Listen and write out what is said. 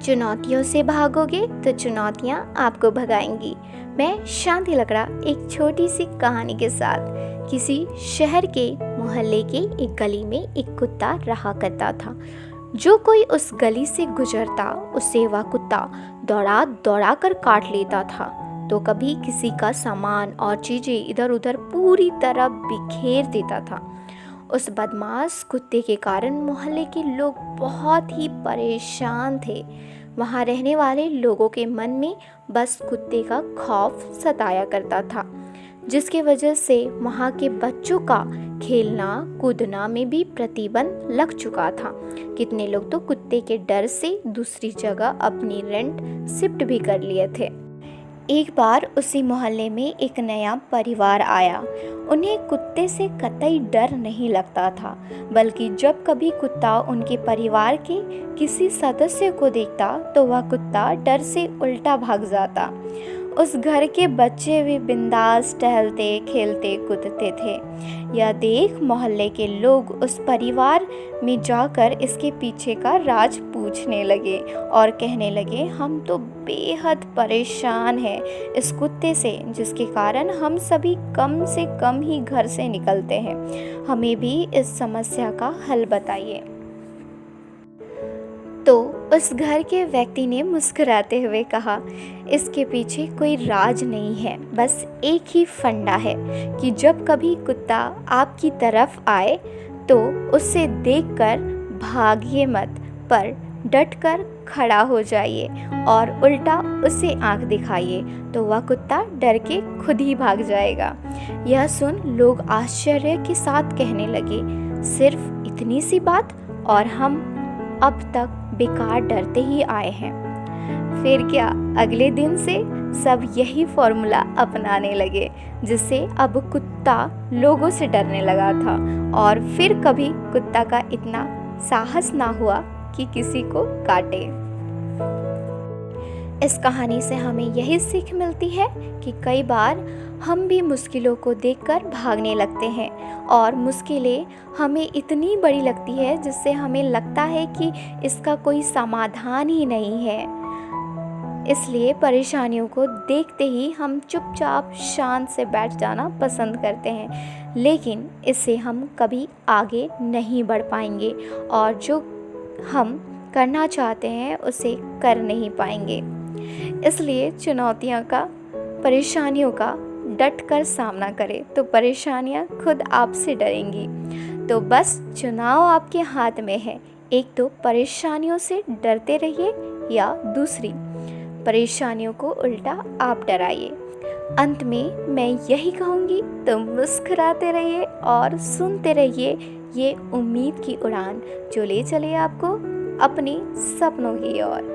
चुनौतियों से भागोगे तो चुनौतियाँ आपको भगाएंगी। मैं शांति लकड़ा एक छोटी सी कहानी के साथ किसी शहर के मोहल्ले के एक गली में एक कुत्ता रहा करता था। जो कोई उस गली से गुजरता उसे वह कुत्ता दौड़ा दौड़ा कर काट लेता था। तो कभी किसी का सामान और चीज़ें इधर उधर पूरी तरह बिखेर देता था। उस बदमाश कुत्ते के कारण मोहल्ले के लोग बहुत ही परेशान थे। वहाँ रहने वाले लोगों के मन में बस कुत्ते का खौफ सताया करता था, जिसकी वजह से वहाँ के बच्चों का खेलना कूदना में भी प्रतिबंध लग चुका था। कितने लोग तो कुत्ते के डर से दूसरी जगह अपनी रेंट शिफ्ट भी कर लिए थे। एक बार उसी मोहल्ले में एक नया परिवार आया। उन्हें कुत्ते से कतई डर नहीं लगता था, बल्कि जब कभी कुत्ता उनके परिवार के किसी सदस्य को देखता तो वह कुत्ता डर से उल्टा भाग जाता। उस घर के बच्चे भी बिंदास टहलते खेलते कूदते थे। यह देख मोहल्ले के लोग उस परिवार में जाकर इसके पीछे का राज पूछने लगे और कहने लगे, हम तो बेहद परेशान हैं इस कुत्ते से, जिसके कारण हम सभी कम से कम ही घर से निकलते हैं। हमें भी इस समस्या का हल बताइए। तो उस घर के व्यक्ति ने मुस्कुराते हुए कहा, इसके पीछे कोई राज नहीं है, बस एक ही फंडा है कि जब कभी कुत्ता आपकी तरफ आए तो उसे देखकर भागिए मत, पर डटकर खड़ा हो जाइए और उल्टा उसे आंख दिखाइए तो वह कुत्ता डर के खुद ही भाग जाएगा। यह सुन लोग आश्चर्य के साथ कहने लगे, सिर्फ इतनी सी बात, और हम अब तक बेकार डरते ही आए हैं। फिर क्या, अगले दिन से सब यही फॉर्मूला अपनाने लगे, जिससे अब कुत्ता लोगों से डरने लगा था और फिर कभी कुत्ता का इतना साहस ना हुआ कि किसी को काटे। इस कहानी से हमें यही सीख मिलती है कि कई बार हम भी मुश्किलों को देखकर भागने लगते हैं और मुश्किलें हमें इतनी बड़ी लगती है जिससे हमें लगता है कि इसका कोई समाधान ही नहीं है। इसलिए परेशानियों को देखते ही हम चुपचाप शांत से बैठ जाना पसंद करते हैं, लेकिन इससे हम कभी आगे नहीं बढ़ पाएंगे और जो हम करना चाहते हैं उसे कर नहीं पाएंगे। इसलिए परेशानियों का डट कर सामना करें तो परेशानियां खुद आपसे डरेंगी। तो बस चुनाव आपके हाथ में है, एक तो परेशानियों से डरते रहिए या दूसरी परेशानियों को उल्टा आप डराइए। अंत में मैं यही कहूँगी, तो मुस्कुराते रहिए और सुनते रहिए ये उम्मीद की उड़ान जो ले चले आपको अपने सपनों की ओर।